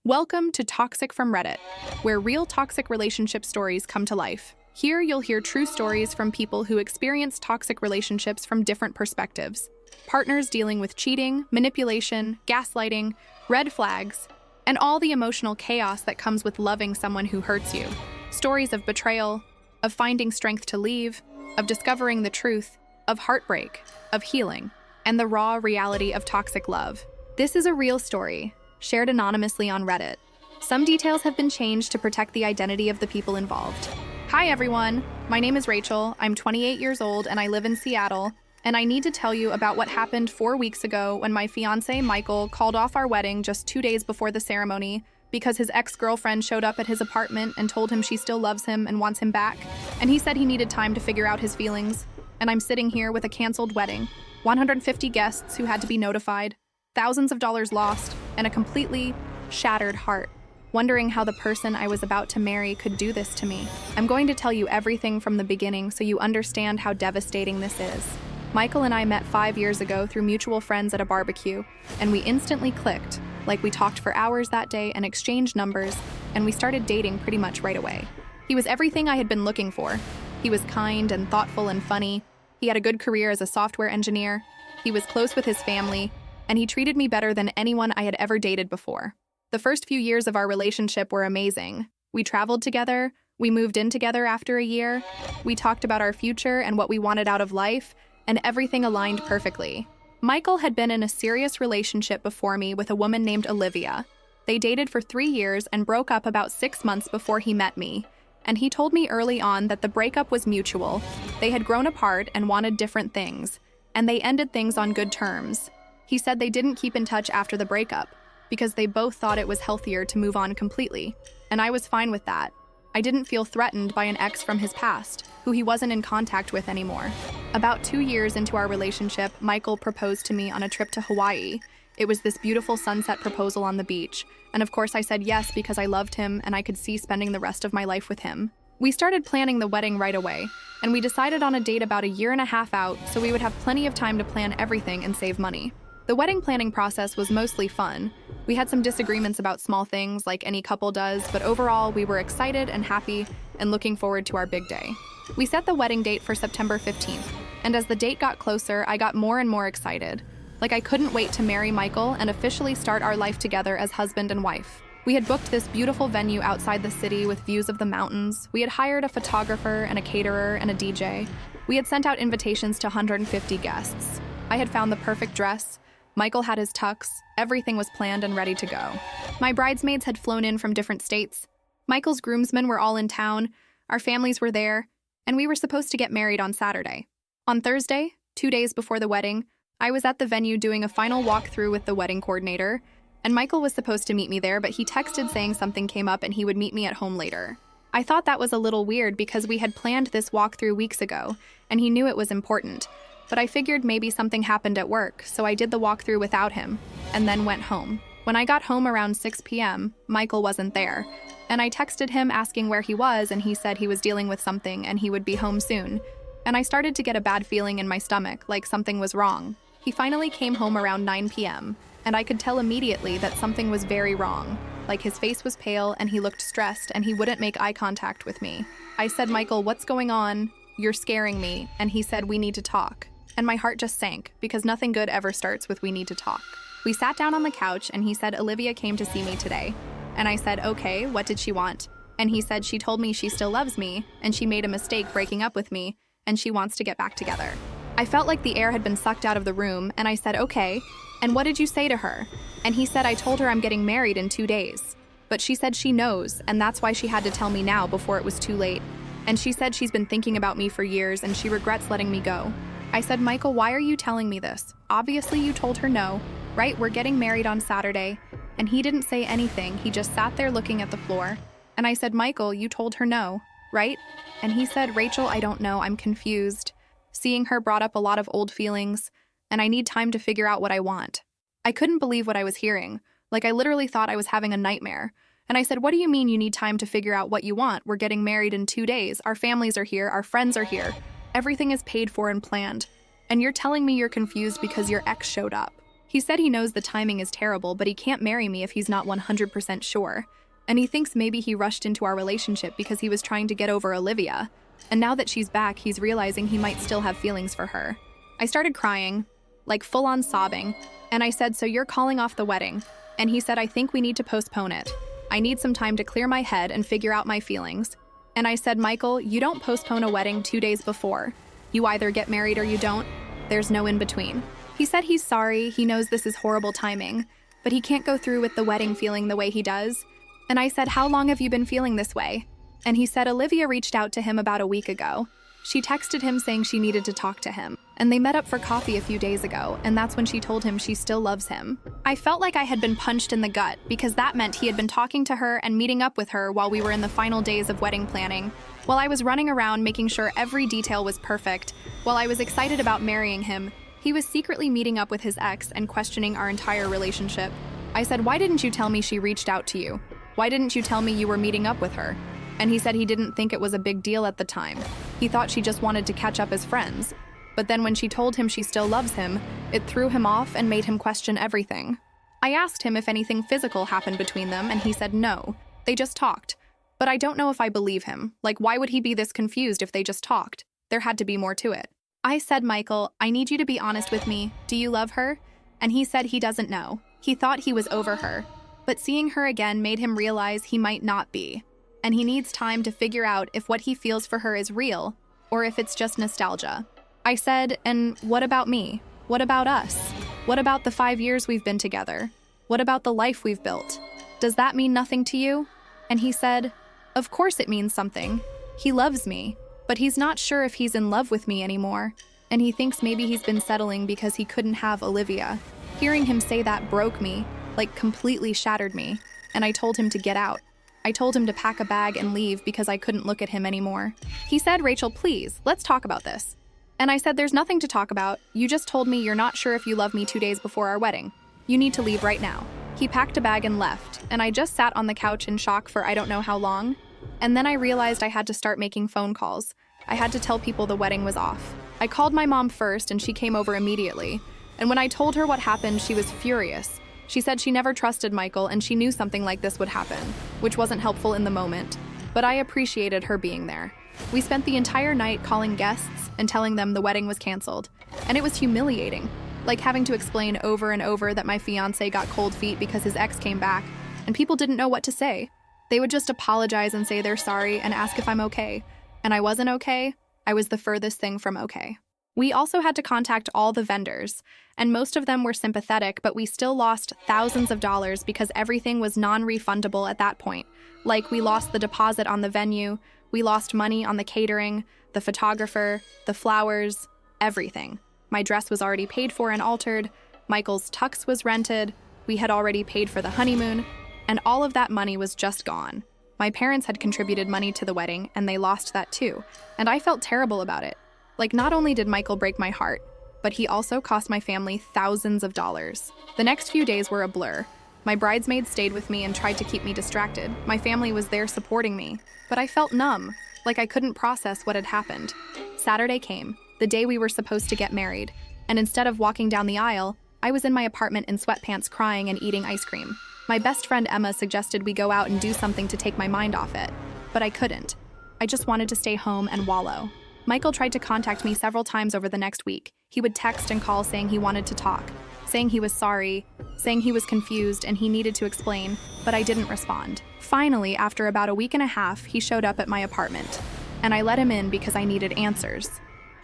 Welcome to Toxic from Reddit, where real toxic relationship stories come to life. Here you'll hear true stories from people who experience toxic relationships from different perspectives. Partners dealing with cheating, manipulation, gaslighting, red flags, and all the emotional chaos that comes with loving someone who hurts you. Stories of betrayal, of finding strength to leave, of discovering the truth, of heartbreak, of healing, and the raw reality of toxic love. This is a real story, shared anonymously on Reddit. Some details have been changed to protect the identity of the people involved. Hi everyone, my name is Rachel, I'm 28 years old and I live in Seattle, and I need to tell you about what happened 4 weeks ago when my fiancé Michael called off our wedding just 2 days before the ceremony because his ex-girlfriend showed up at his apartment and told him she still loves him and wants him back, and he said he needed time to figure out his feelings. And I'm sitting here with a canceled wedding, 150 guests who had to be notified, thousands of dollars lost, and a completely shattered heart, wondering how the person I was about to marry could do this to me. I'm going to tell you everything from the beginning so you understand how devastating this is. Michael and I met 5 years ago through mutual friends at a barbecue, and we instantly clicked. Like, we talked for hours that day and exchanged numbers, and we started dating pretty much right away. He was everything I had been looking for. He was kind and thoughtful and funny. He had a good career as a software engineer. He was close with his family, and he treated me better than anyone I had ever dated before. The first few years of our relationship were amazing. We traveled together, we moved in together after a year, we talked about our future and what we wanted out of life, and everything aligned perfectly. Michael had been in a serious relationship before me with a woman named Olivia. They dated for 3 years and broke up about 6 months before he met me, and he told me early on that the breakup was mutual. They had grown apart and wanted different things, and they ended things on good terms. He said they didn't keep in touch after the breakup because they both thought it was healthier to move on completely, and I was fine with that. I didn't feel threatened by an ex from his past, who he wasn't in contact with anymore. About 2 years into our relationship, Michael proposed to me on a trip to Hawaii. It was this beautiful sunset proposal on the beach, and of course I said yes because I loved him and I could see spending the rest of my life with him. We started planning the wedding right away, and we decided on a date about 1.5 years out so we would have plenty of time to plan everything and save money. The wedding planning process was mostly fun. We had some disagreements about small things like any couple does, but overall we were excited and happy and looking forward to our big day. We set the wedding date for September 15th, and as the date got closer, I got more and more excited. Like, I couldn't wait to marry Michael and officially start our life together as husband and wife. We had booked this beautiful venue outside the city with views of the mountains. We had hired a photographer and a caterer and a DJ. We had sent out invitations to 150 guests. I had found the perfect dress. Michael had his tux. Everything was planned and ready to go. My bridesmaids had flown in from different states. Michael's groomsmen were all in town. Our families were there, and we were supposed to get married on Saturday. On Thursday, 2 days before the wedding, I was at the venue doing a final walkthrough with the wedding coordinator, and Michael was supposed to meet me there, but he texted saying something came up and he would meet me at home later. I thought that was a little weird because we had planned this walkthrough weeks ago, and he knew it was important. But I figured maybe something happened at work, so I did the walkthrough without him, and then went home. When I got home around 6 p.m., Michael wasn't there, and I texted him asking where he was, and he said he was dealing with something and he would be home soon. And I started to get a bad feeling in my stomach, like something was wrong. He finally came home around 9 p.m., and I could tell immediately that something was very wrong. Like, his face was pale and he looked stressed and he wouldn't make eye contact with me. I said, "Michael, what's going on? You're scaring me." And he said, "We need to talk." And my heart just sank because nothing good ever starts with "we need to talk." We sat down on the couch and he said, "Olivia came to see me today." And I said, "Okay, what did she want?" And he said, "She told me she still loves me and she made a mistake breaking up with me and she wants to get back together." I felt like the air had been sucked out of the room and I said, "Okay, and what did you say to her?" And he said, "I told her I'm getting married in 2 days. But she said she knows and that's why she had to tell me now before it was too late. And she said she's been thinking about me for years and she regrets letting me go." I said, "Michael, why are you telling me this? Obviously you told her no, right? We're getting married on Saturday." And he didn't say anything. He just sat there looking at the floor. And I said, "Michael, you told her no, right?" And he said, "Rachel, I don't know. I'm confused. Seeing her brought up a lot of old feelings, and I need time to figure out what I want." I couldn't believe what I was hearing. Like, I literally thought I was having a nightmare. And I said, "What do you mean you need time to figure out what you want? We're getting married in 2 days. Our families are here. Our friends are here. Everything is paid for and planned. And you're telling me you're confused because your ex showed up." He said he knows the timing is terrible, but he can't marry me if he's not 100% sure. And he thinks maybe he rushed into our relationship because he was trying to get over Olivia. And now that she's back, he's realizing he might still have feelings for her. I started crying, like full-on sobbing, and I said, "So you're calling off the wedding?" And he said, "I think we need to postpone it. I need some time to clear my head and figure out my feelings." And I said, "Michael, you don't postpone a wedding 2 days before. You either get married or you don't. There's no in between." He said he's sorry, he knows this is horrible timing, but he can't go through with the wedding feeling the way he does. And I said, "How long have you been feeling this way?" And he said Olivia reached out to him about a week ago. She texted him saying she needed to talk to him. And they met up for coffee a few days ago, and that's when she told him she still loves him. I felt like I had been punched in the gut because that meant he had been talking to her and meeting up with her while we were in the final days of wedding planning. While I was running around making sure every detail was perfect, while I was excited about marrying him, he was secretly meeting up with his ex and questioning our entire relationship. I said, "Why didn't you tell me she reached out to you? Why didn't you tell me you were meeting up with her?" And he said he didn't think it was a big deal at the time. He thought she just wanted to catch up as friends. But then when she told him she still loves him, it threw him off and made him question everything. I asked him if anything physical happened between them, and he said no. They just talked. But I don't know if I believe him. Like, why would he be this confused if they just talked? There had to be more to it. I said, "Michael, I need you to be honest with me. Do you love her?" And he said he doesn't know. He thought he was over her. But seeing her again made him realize he might not be. And he needs time to figure out if what he feels for her is real, or if it's just nostalgia. I said, "And what about me? What about us? What about the 5 years we've been together? What about the life we've built? Does that mean nothing to you?" And he said, "Of course it means something. He loves me, but he's not sure if he's in love with me anymore. And he thinks maybe he's been settling because he couldn't have Olivia." Hearing him say that broke me, like completely shattered me, and I told him to get out. I told him to pack a bag and leave because I couldn't look at him anymore. He said, "Rachel, please, let's talk about this." And I said, "There's nothing to talk about. You just told me you're not sure if you love me 2 days before our wedding. You need to leave right now." He packed a bag and left, and I just sat on the couch in shock for I don't know how long. And then I realized I had to start making phone calls. I had to tell people the wedding was off. I called my mom first, and she came over immediately. And when I told her what happened, she was furious. She said she never trusted Michael, and she knew something like this would happen, which wasn't helpful in the moment. But I appreciated her being there. We spent the entire night calling guests and telling them the wedding was canceled. And it was humiliating, like having to explain over and over that my fiancé got cold feet because his ex came back, and people didn't know what to say. They would just apologize and say they're sorry and ask if I'm okay. And I wasn't okay. I was the furthest thing from okay. We also had to contact all the vendors, and most of them were sympathetic, but we still lost thousands of dollars because everything was non-refundable at that point. Like, we lost the deposit on the venue, we lost money on the catering, the photographer, the flowers, everything. My dress was already paid for and altered, Michael's tux was rented, we had already paid for the honeymoon, and all of that money was just gone. My parents had contributed money to the wedding, and they lost that too, and I felt terrible about it. Like, not only did Michael break my heart, but he also cost my family thousands of dollars. The next few days were a blur. My bridesmaids stayed with me and tried to keep me distracted. My family was there supporting me, but I felt numb, like I couldn't process what had happened. Saturday came, the day we were supposed to get married, and instead of walking down the aisle, I was in my apartment in sweatpants crying and eating ice cream. My best friend Emma suggested we go out and do something to take my mind off it, but I couldn't. I just wanted to stay home and wallow. Michael tried to contact me several times over the next week. He would text and call saying he wanted to talk, saying he was sorry, saying he was confused and he needed to explain, but I didn't respond. Finally, after about a week and a half, he showed up at my apartment, and I let him in because I needed answers.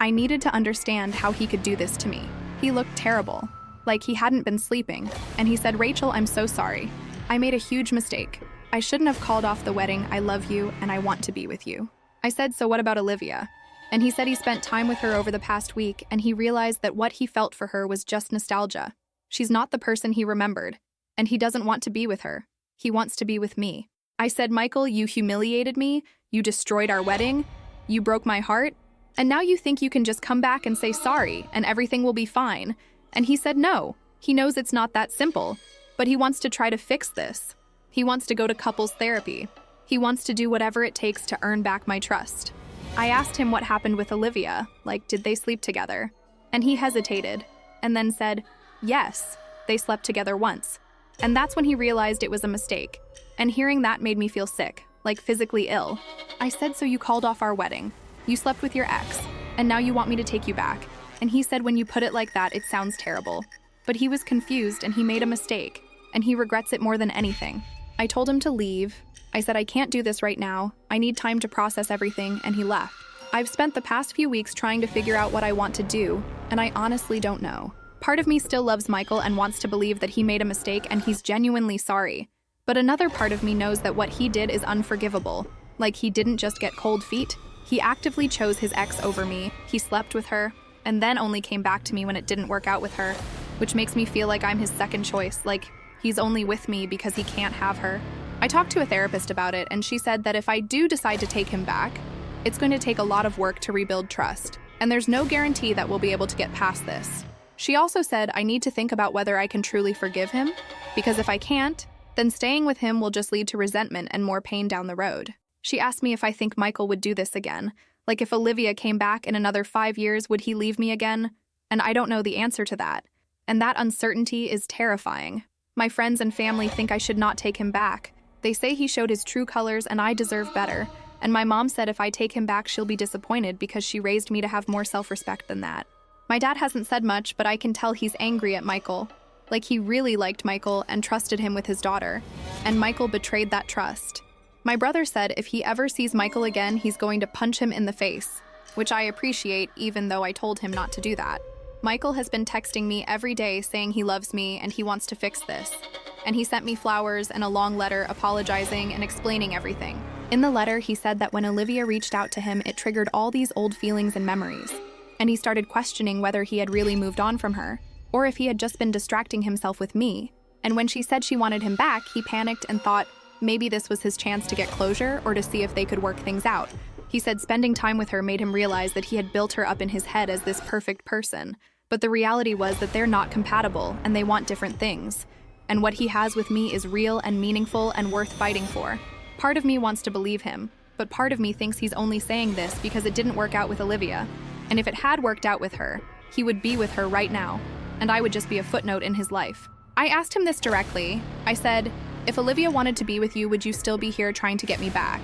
I needed to understand how he could do this to me. He looked terrible, like he hadn't been sleeping, and he said, "Rachel, I'm so sorry. I made a huge mistake. I shouldn't have called off the wedding. I love you, and I want to be with you." I said, "So what about Olivia?" And he said he spent time with her over the past week, and he realized that what he felt for her was just nostalgia. She's not the person he remembered, and he doesn't want to be with her. He wants to be with me. I said, "Michael, you humiliated me, you destroyed our wedding, you broke my heart, and now you think you can just come back and say sorry, and everything will be fine." And he said no. He knows it's not that simple, but he wants to try to fix this. He wants to go to couples therapy. He wants to do whatever it takes to earn back my trust. I asked him what happened with Olivia, like, did they sleep together? And he hesitated, and then said, "Yes, They slept together once. And that's when he realized it was a mistake. And hearing that made me feel sick, like physically ill. I said, so you called off our wedding. You slept with your ex, and now you want me to take you back. And he said, when you put it like that, it sounds terrible. But he was confused and he made a mistake, and he regrets it more than anything. I told him to leave. I said, I can't do this right now. I need time to process everything, and he left. I've spent the past few weeks trying to figure out what I want to do, and I honestly don't know. Part of me still loves Michael and wants to believe that he made a mistake and he's genuinely sorry. But another part of me knows that what he did is unforgivable. Like, he didn't just get cold feet. He actively chose his ex over me. He slept with her, and then only came back to me when it didn't work out with her, which makes me feel like I'm his second choice, like he's only with me because he can't have her. I talked to a therapist about it, and she said that if I do decide to take him back, it's going to take a lot of work to rebuild trust, and there's no guarantee that we'll be able to get past this. She also said I need to think about whether I can truly forgive him, because if I can't, then staying with him will just lead to resentment and more pain down the road. She asked me if I think Michael would do this again. Like, if Olivia came back in another 5 years, would he leave me again? And I don't know the answer to that. And that uncertainty is terrifying. My friends and family think I should not take him back. They say he showed his true colors and I deserve better. And my mom said if I take him back, she'll be disappointed because she raised me to have more self-respect than that. My dad hasn't said much, but I can tell he's angry at Michael. Like, he really liked Michael and trusted him with his daughter. And Michael betrayed that trust. My brother said if he ever sees Michael again, he's going to punch him in the face, which I appreciate even though I told him not to do that. Michael has been texting me every day saying he loves me and he wants to fix this. And he sent me flowers and a long letter apologizing and explaining everything. In the letter, he said that when Olivia reached out to him, it triggered all these old feelings and memories. And he started questioning whether he had really moved on from her, or if he had just been distracting himself with me. And when she said she wanted him back, he panicked and thought maybe this was his chance to get closure or to see if they could work things out. He said spending time with her made him realize that he had built her up in his head as this perfect person. But the reality was that they're not compatible and they want different things. And what he has with me is real and meaningful and worth fighting for. Part of me wants to believe him, but part of me thinks he's only saying this because it didn't work out with Olivia. And if it had worked out with her, he would be with her right now, and I would just be a footnote in his life. I asked him this directly. I said, if Olivia wanted to be with you, would you still be here trying to get me back?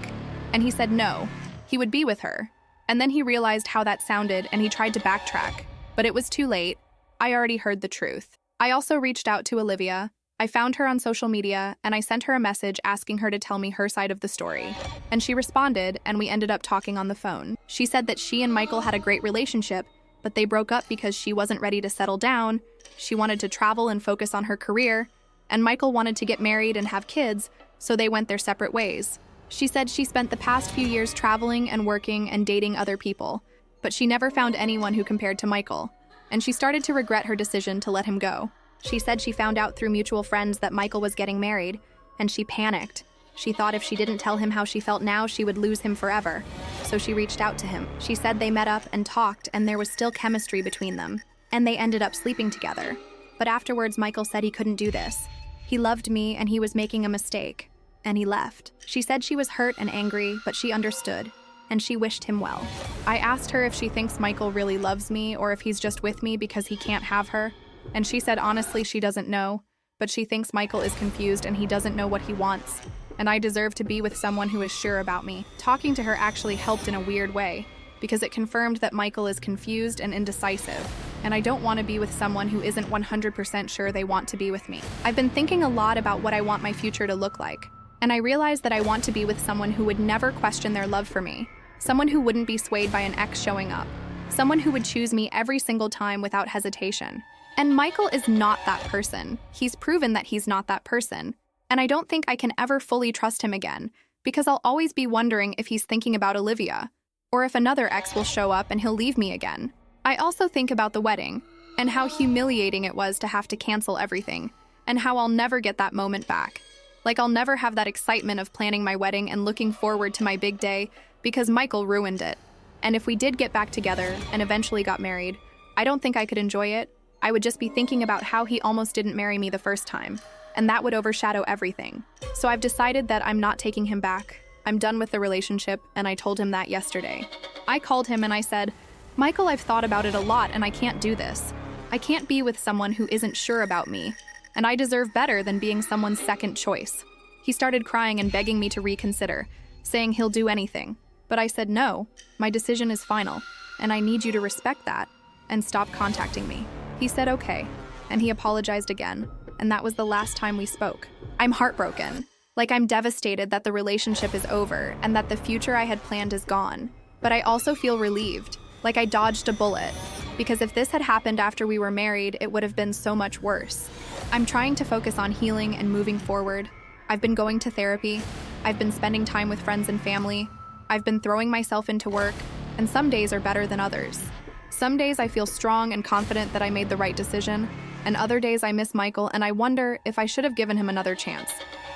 And he said no, he would be with her. And then he realized how that sounded and he tried to backtrack, but it was too late. I already heard the truth. I also reached out to Olivia. I found her on social media and I sent her a message asking her to tell me her side of the story. And she responded and we ended up talking on the phone. She said that she and Michael had a great relationship, but they broke up because she wasn't ready to settle down. She wanted to travel and focus on her career, and Michael wanted to get married and have kids, so they went their separate ways. She said she spent the past few years traveling and working and dating other people, but she never found anyone who compared to Michael, and she started to regret her decision to let him go. She said she found out through mutual friends that Michael was getting married, and she panicked. She thought if she didn't tell him how she felt now, she would lose him forever. So she reached out to him. She said they met up and talked, and there was still chemistry between them, and they ended up sleeping together. But afterwards, Michael said he couldn't do this. He loved me, and he was making a mistake, and he left. She said she was hurt and angry, but she understood, and she wished him well. I asked her if she thinks Michael really loves me or if he's just with me because he can't have her. And she said honestly she doesn't know, but she thinks Michael is confused and he doesn't know what he wants. And I deserve to be with someone who is sure about me. Talking to her actually helped in a weird way, because it confirmed that Michael is confused and indecisive. And I don't want to be with someone who isn't 100% sure they want to be with me. I've been thinking a lot about what I want my future to look like. And I realized that I want to be with someone who would never question their love for me. Someone who wouldn't be swayed by an ex showing up. Someone who would choose me every single time without hesitation. And Michael is not that person. He's proven that he's not that person. And I don't think I can ever fully trust him again, because I'll always be wondering if he's thinking about Olivia, or if another ex will show up and he'll leave me again. I also think about the wedding, and how humiliating it was to have to cancel everything, and how I'll never get that moment back. Like, I'll never have that excitement of planning my wedding and looking forward to my big day, because Michael ruined it. And if we did get back together and eventually got married, I don't think I could enjoy it. I would just be thinking about how he almost didn't marry me the first time, and that would overshadow everything. So I've decided that I'm not taking him back. I'm done with the relationship, and I told him that yesterday. I called him and I said, Michael, I've thought about it a lot and I can't do this. I can't be with someone who isn't sure about me. and I deserve better than being someone's second choice. He started crying and begging me to reconsider, saying he'll do anything. But I said no, my decision is final, and I need you to respect that and stop contacting me. He said okay, and he apologized again, and that was the last time we spoke. I'm heartbroken. Like, I'm devastated that the relationship is over and that the future I had planned is gone. But I also feel relieved, like I dodged a bullet, because if this had happened after we were married, it would have been so much worse. I'm trying to focus on healing and moving forward. I've been going to therapy. I've been spending time with friends and family. I've been throwing myself into work, and some days are better than others. Some days I feel strong and confident that I made the right decision, and other days I miss Michael and I wonder if I should have given him another chance.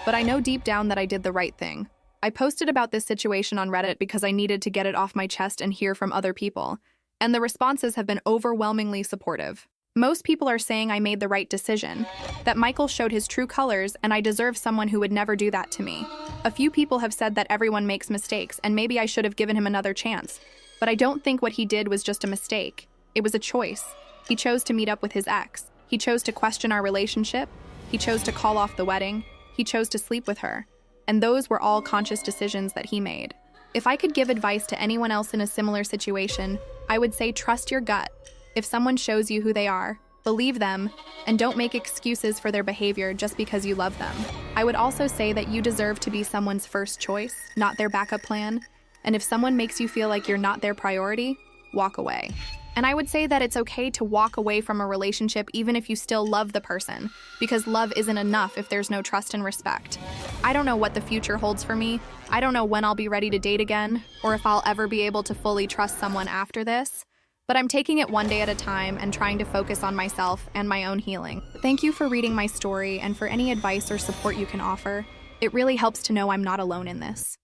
But I know deep down that I did the right thing. I posted about this situation on Reddit because I needed to get it off my chest and hear from other people, and the responses have been overwhelmingly supportive. Most people are saying I made the right decision, that Michael showed his true colors and I deserve someone who would never do that to me. A few people have said that everyone makes mistakes and maybe I should have given him another chance. But I don't think what he did was just a mistake. It was a choice. He chose to meet up with his ex. He chose to question our relationship. He chose to call off the wedding. He chose to sleep with her. And those were all conscious decisions that he made. If I could give advice to anyone else in a similar situation, I would say trust your gut. If someone shows you who they are, believe them, and don't make excuses for their behavior just because you love them. I would also say that you deserve to be someone's first choice, not their backup plan. And if someone makes you feel like you're not their priority, walk away. And I would say that it's okay to walk away from a relationship even if you still love the person, because love isn't enough if there's no trust and respect. I don't know what the future holds for me. I don't know when I'll be ready to date again, or if I'll ever be able to fully trust someone after this. But I'm taking it one day at a time and trying to focus on myself and my own healing. Thank you for reading my story and for any advice or support you can offer. It really helps to know I'm not alone in this.